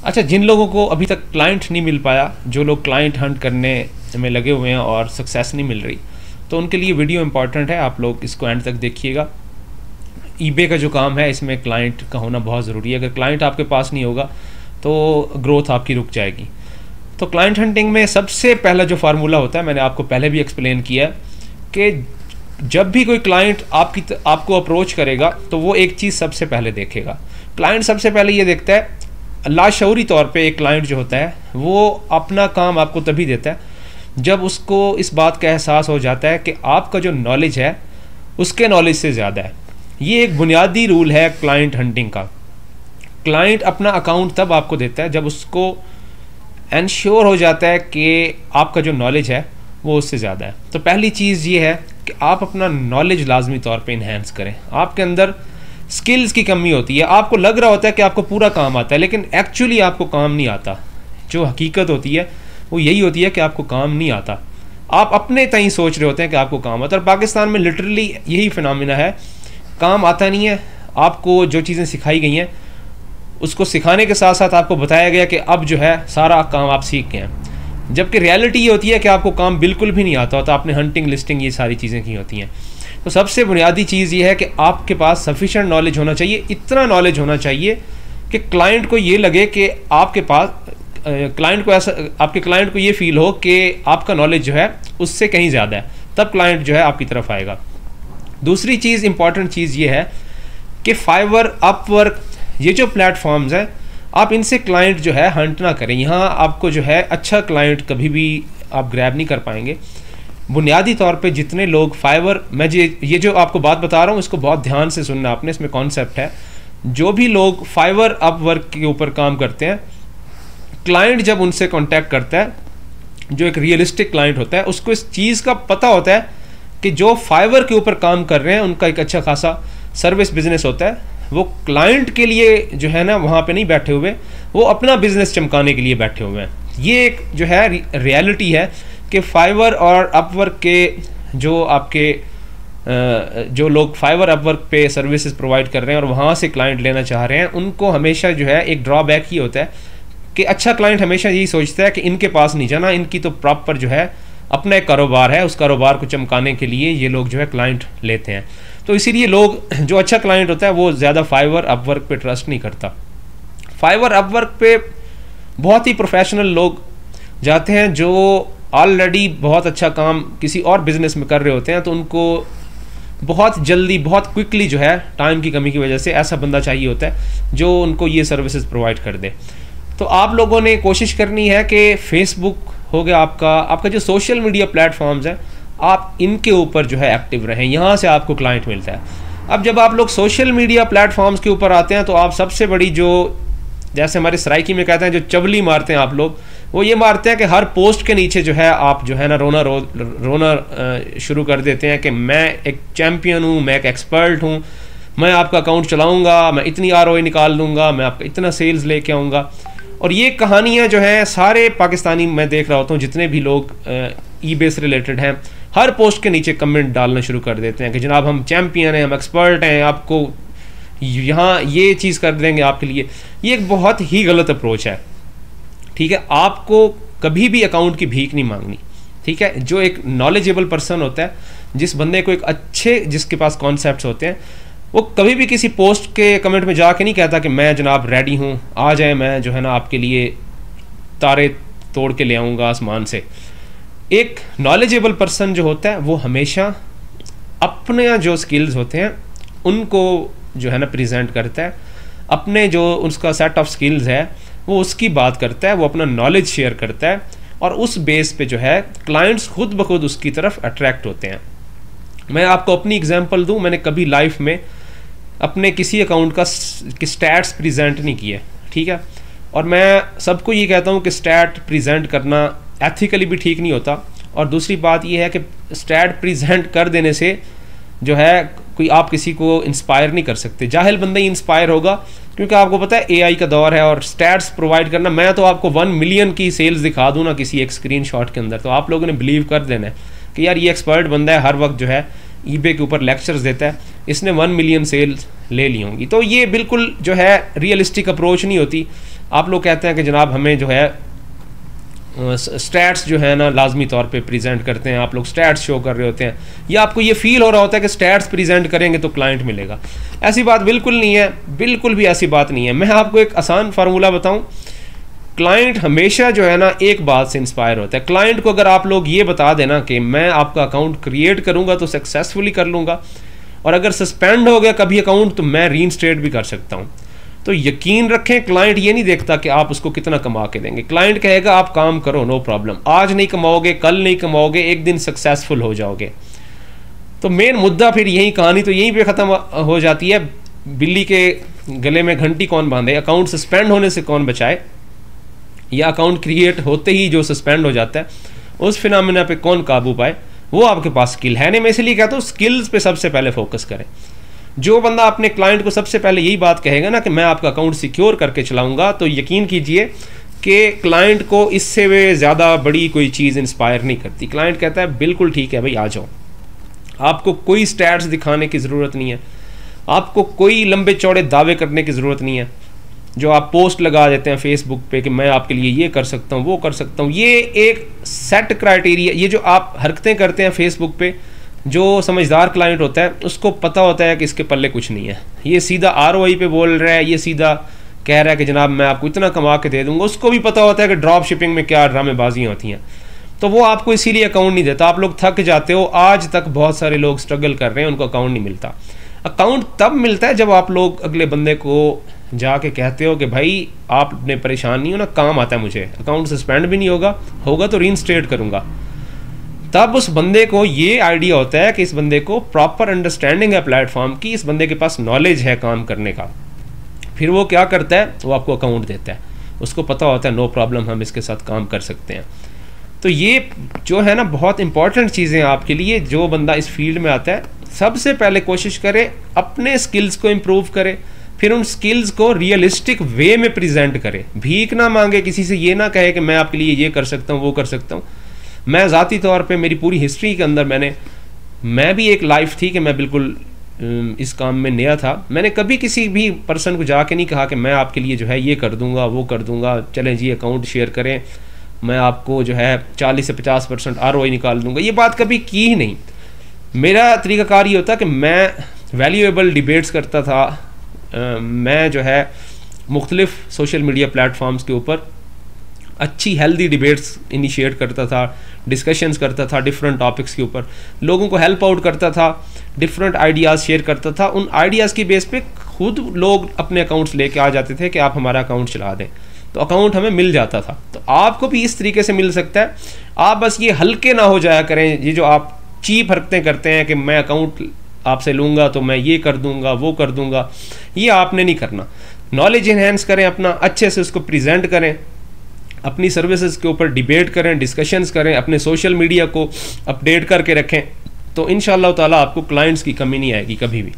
अच्छा, जिन लोगों को अभी तक क्लाइंट नहीं मिल पाया, जो लोग क्लाइंट हंट करने में लगे हुए हैं और सक्सेस नहीं मिल रही, तो उनके लिए वीडियो इंपॉर्टेंट है, आप लोग इसको एंड तक देखिएगा। ईबे का जो काम है इसमें क्लाइंट का होना बहुत ज़रूरी है। अगर क्लाइंट आपके पास नहीं होगा तो ग्रोथ आपकी रुक जाएगी। तो क्लाइंट हंटिंग में सबसे पहला जो फार्मूला होता है, मैंने आपको पहले भी एक्सप्लेन किया है कि जब भी कोई क्लाइंट आपको अप्रोच करेगा तो वो एक चीज़ सबसे पहले देखेगा। क्लाइंट सबसे पहले ये देखता है, लाशऊरी तौर पे एक क्लाइंट जो होता है वो अपना काम आपको तभी देता है जब उसको इस बात का एहसास हो जाता है कि आपका जो नॉलेज है उसके नॉलेज से ज़्यादा है। ये एक बुनियादी रूल है क्लाइंट हंटिंग का। क्लाइंट अपना अकाउंट तब आपको देता है जब उसको एंश्योर हो जाता है कि आपका जो नॉलेज है वो उससे ज़्यादा है। तो पहली चीज़ ये है कि आप अपना नॉलेज लाजमी तौर पे इन्हेंस करें। आपके अंदर स्किल्स की कमी होती है, आपको लग रहा होता है कि आपको पूरा काम आता है, लेकिन एक्चुअली आपको काम नहीं आता। जो हकीकत होती है वो यही होती है कि आपको काम नहीं आता। आप अपने तय सोच रहे होते हैं कि आपको काम आता है। और पाकिस्तान में लिटरली यही फिनोमिना है, काम आता नहीं है। आपको जो चीज़ें सिखाई गई हैं उसको सिखाने के साथ साथ आपको बताया गया कि अब जो है सारा काम आप सीख गए हैं, जबकि रियलिटी ये होती है कि आपको काम बिल्कुल भी नहीं आता होता। आपने हंटिंग, लिस्टिंग, ये सारी चीज़ें की होती हैं। तो सबसे बुनियादी चीज़ ये है कि आपके पास सफिशेंट नॉलेज होना चाहिए। इतना नॉलेज होना चाहिए कि क्लाइंट को ये लगे कि आपके पास आपके क्लाइंट को ये फील हो कि आपका नॉलेज जो है उससे कहीं ज़्यादा है, तब क्लाइंट जो है आपकी तरफ आएगा। दूसरी चीज़, इंपॉर्टेंट चीज़ ये है कि फाइवर, अपवर्क, ये जो प्लेटफॉर्म्स हैं, आप इनसे क्लाइंट जो है हंट ना करें। यहाँ आपको जो है अच्छा क्लाइंट कभी भी आप ग्रैब नहीं कर पाएंगे। बुनियादी तौर पे जितने लोग फाइवर, मैं ये जो आपको बात बता रहा हूँ इसको बहुत ध्यान से सुनना आपने, इसमें कॉन्सेप्ट है। जो भी लोग फाइवर, अपवर्क के ऊपर काम करते हैं, क्लाइंट जब उनसे कांटेक्ट करता है, जो एक रियलिस्टिक क्लाइंट होता है, उसको इस चीज़ का पता होता है कि जो फाइवर के ऊपर काम कर रहे हैं उनका एक अच्छा खासा सर्विस बिजनेस होता है। वो क्लाइंट के लिए जो है ना वहाँ पे नहीं बैठे हुए, वो अपना बिजनेस चमकाने के लिए बैठे हुए हैं। ये एक जो है रियलिटी है कि फाइवर और अपवर्क के जो आपके जो लोग फाइवर, अपवर्क पे सर्विसेज प्रोवाइड कर रहे हैं और वहाँ से क्लाइंट लेना चाह रहे हैं, उनको हमेशा जो है एक ड्रॉबैक ही होता है कि अच्छा क्लाइंट हमेशा यही सोचता है कि इनके पास नहीं जाना, इनकी तो प्रॉपर जो है अपना एक कारोबार है, उस कारोबार को चमकाने के लिए ये लोग जो है क्लाइंट लेते हैं। तो इसीलिए लोग, जो अच्छा क्लाइंट होता है वो ज़्यादा फाइवर, अपवर्क पे ट्रस्ट नहीं करता। फाइवर, अपवर्क पे बहुत ही प्रोफेशनल लोग जाते हैं जो ऑलरेडी बहुत अच्छा काम किसी और बिजनेस में कर रहे होते हैं, तो उनको बहुत जल्दी, बहुत क्विकली जो है टाइम की कमी की वजह से ऐसा बंदा चाहिए होता है जो उनको ये सर्विसेज प्रोवाइड कर दे। तो आप लोगों ने कोशिश करनी है कि फेसबुक हो गया, आपका जो सोशल मीडिया प्लेटफॉर्म्स हैं, आप इनके ऊपर जो है एक्टिव रहें। यहाँ से आपको क्लाइंट मिलता है। अब जब आप लोग सोशल मीडिया प्लेटफॉर्म्स के ऊपर आते हैं तो आप सबसे बड़ी जो, जैसे हमारे सराइकी में कहते हैं, जो चवली मारते हैं आप लोग, वो ये मारते हैं कि हर पोस्ट के नीचे जो है आप जो है ना रोना शुरू कर देते हैं कि मैं एक चैम्पियन हूँ, मैं एक एक्सपर्ट हूँ, मैं आपका अकाउंट चलाऊँगा, मैं इतनी ROI निकाल दूँगा, मैं आपका इतना सेल्स लेके आऊँगा। और ये कहानियाँ जो हैं सारे पाकिस्तानी, मैं देख रहा होता हूँ जितने भी लोग ईबे से रिलेटेड हैं, हर पोस्ट के नीचे कमेंट डालना शुरू कर देते हैं कि जनाब हम चैम्पियन हैं, हम एक्सपर्ट हैं, आपको यहाँ ये चीज़ कर देंगे आपके लिए। ये एक बहुत ही गलत अप्रोच है। ठीक है, आपको कभी भी अकाउंट की भीख नहीं मांगनी। ठीक है, जो एक नॉलेजेबल पर्सन होता है, जिस बंदे को एक अच्छे, जिसके पास कॉन्सेप्ट्स होते हैं, वो कभी भी किसी पोस्ट के कमेंट में जाके नहीं कहता कि मैं जनाब रेडी हूँ, आ जाए, मैं जो है ना आपके लिए तारे तोड़ के ले आऊँगा आसमान से। एक नॉलेजेबल पर्सन जो होता है वो हमेशा अपने जो स्किल्स होते हैं उनको जो है ना प्रेजेंट करता है, अपने जो उसका सेट ऑफ स्किल्स है वो उसकी बात करता है, वो अपना नॉलेज शेयर करता है, और उस बेस पे जो है क्लाइंट्स खुद ब खुद उसकी तरफ अट्रैक्ट होते हैं। मैं आपको अपनी एग्जांपल दूं, मैंने कभी लाइफ में अपने किसी अकाउंट का स्टैट्स प्रेजेंट नहीं किए। ठीक है, और मैं सबको ये कहता हूँ कि स्टैट प्रेजेंट करना एथिकली भी ठीक नहीं होता, और दूसरी बात ये है कि स्टैट प्रेजेंट कर देने से जो है कोई आप किसी को इंस्पायर नहीं कर सकते। जाहिल बंदा ही इंस्पायर होगा, क्योंकि आपको पता है AI का दौर है, और स्टैट्स प्रोवाइड करना, मैं तो आपको 1 मिलियन की सेल्स दिखा दूँ ना किसी एक स्क्रीनशॉट के अंदर, तो आप लोगों ने बिलीव कर देना है कि यार ये एक्सपर्ट बंदा है, हर वक्त जो है eBay के ऊपर लेक्चर्स देता है। इसने 1 मिलियन सेल्स ले ली होंगी। तो ये बिल्कुल जो है रियलिस्टिक अप्रोच नहीं होती। आप लोग कहते हैं कि जनाब हमें जो है स्टैट्स जो है ना लाजमी तौर पे प्रेजेंट करते हैं, आप लोग स्टैट्स शो कर रहे होते हैं, या आपको ये फील हो रहा होता है कि स्टैट्स प्रेजेंट करेंगे तो क्लाइंट मिलेगा। ऐसी बात बिल्कुल नहीं है, बिल्कुल भी ऐसी बात नहीं है। मैं आपको एक आसान फार्मूला बताऊं, क्लाइंट हमेशा जो है ना एक बात से इंस्पायर होता है। क्लाइंट को अगर आप लोग ये बता देना कि मैं आपका अकाउंट क्रिएट करूंगा तो सक्सेसफुली कर लूँगा, और अगर सस्पेंड हो गया कभी अकाउंट तो मैं रीइंस्टेट भी कर सकता हूँ, तो यकीन रखें क्लाइंट ये नहीं देखता कि आप उसको कितना कमा के देंगे। क्लाइंट कहेगा आप काम करो, नो प्रॉब्लम, आज नहीं कमाओगे, कल नहीं कमाओगे, एक दिन सक्सेसफुल हो जाओगे। तो मेन मुद्दा फिर यही, कहानी तो यहीं पे ख़त्म हो जाती है। बिल्ली के गले में घंटी कौन बांधे, अकाउंट सस्पेंड होने से कौन बचाए, या अकाउंट क्रिएट होते ही जो सस्पेंड हो जाता है उस फिनोमेना पे कौन काबू पाए, वो आपके पास स्किल है नहीं। मैं इसलिए कहता हूँ स्किल्स पे सबसे पहले फोकस करें। जो बंदा अपने क्लाइंट को सबसे पहले यही बात कहेगा ना कि मैं आपका अकाउंट सिक्योर करके चलाऊंगा, तो यकीन कीजिए कि क्लाइंट को इससे वे ज़्यादा बड़ी कोई चीज़ इंस्पायर नहीं करती। क्लाइंट कहता है बिल्कुल ठीक है भाई, आ जाओ, आपको कोई स्टैट्स दिखाने की ज़रूरत नहीं है, आपको कोई लंबे चौड़े दावे करने की ज़रूरत नहीं है। जो आप पोस्ट लगा देते हैं फेसबुक पे कि मैं आपके लिए ये कर सकता हूँ, वो कर सकता हूँ, ये एक सेट क्राइटेरिया, ये जो आप हरकतें करते हैं फेसबुक पे, जो समझदार क्लाइंट होता है उसको पता होता है कि इसके पल्ले कुछ नहीं है, ये सीधा ROI पे बोल रहा है, ये सीधा कह रहा है कि जनाब मैं आपको इतना कमा के दे दूंगा। उसको भी पता होता है कि ड्रॉप शिपिंग में क्या ड्रामेबाजियाँ होती हैं, तो वो आपको इसीलिए अकाउंट नहीं देता। आप लोग थक जाते हो, आज तक बहुत सारे लोग स्ट्रगल कर रहे हैं, उनको अकाउंट नहीं मिलता। अकाउंट तब मिलता है जब आप लोग अगले बंदे को जाके कहते हो कि भाई आपने परेशान नहीं हो ना, काम आता है मुझे, अकाउंट सस्पेंड भी नहीं होगा तो रीइंस्टेट करूँगा। तब उस बंदे को ये आइडिया होता है कि इस बंदे को प्रॉपर अंडरस्टैंडिंग है प्लेटफॉर्म की, इस बंदे के पास नॉलेज है काम करने का। फिर वो क्या करता है, वो आपको अकाउंट देता है, उसको पता होता है नो प्रॉब्लम हम इसके साथ काम कर सकते हैं। तो ये जो है ना बहुत इंपॉर्टेंट चीज़ें आपके लिए, जो बंदा इस फील्ड में आता है सबसे पहले कोशिश करे अपने स्किल्स को इम्प्रूव करे, फिर उन स्किल्स को रियलिस्टिक वे में प्रेजेंट करे। भीख ना मांगे, किसी से ये ना कहे कि मैं आपके लिए ये कर सकता हूँ, वो कर सकता हूँ। मैं ज़ाती तौर पे मेरी पूरी हिस्ट्री के अंदर मैं भी एक लाइफ थी कि मैं बिल्कुल इस काम में नया था। मैंने कभी किसी भी पर्सन को जाके नहीं कहा कि मैं आपके लिए जो है ये कर दूंगा, वो कर दूंगा, चलें जी अकाउंट शेयर करें, मैं आपको जो है 40 से 50% ROI निकाल दूंगा। ये बात कभी की ही नहीं। मेरा तरीक़ाकार ये होता कि मैं वैल्यूएबल डिबेट्स करता था, मैं जो है मुख्तलिफ सोशल मीडिया प्लेटफॉर्म्स के ऊपर अच्छी हेल्दी डिबेट्स इनिशिएट करता था, डिस्कशंस करता था डिफरेंट टॉपिक्स के ऊपर, लोगों को हेल्प आउट करता था, डिफरेंट आइडियाज़ शेयर करता था। उन आइडियाज़ की बेस पे खुद लोग अपने अकाउंट्स लेके आ जाते थे कि आप हमारा अकाउंट चला दें, तो अकाउंट हमें मिल जाता था। तो आपको भी इस तरीके से मिल सकता है। आप बस ये हल्के ना हो जाया करें, ये जो आप चीप हरकतें करते हैं कि मैं अकाउंट आपसे लूँगा तो मैं ये कर दूँगा, वो कर दूँगा, ये आपने नहीं करना। नॉलेज इन्हेंस करें अपना, अच्छे से उसको प्रेजेंट करें, अपनी सर्विसेज के ऊपर डिबेट करें, डिस्कशंस करें, अपने सोशल मीडिया को अपडेट करके रखें, तो इंशाअल्लाह ताला आपको क्लाइंट्स की कमी नहीं आएगी कभी भी।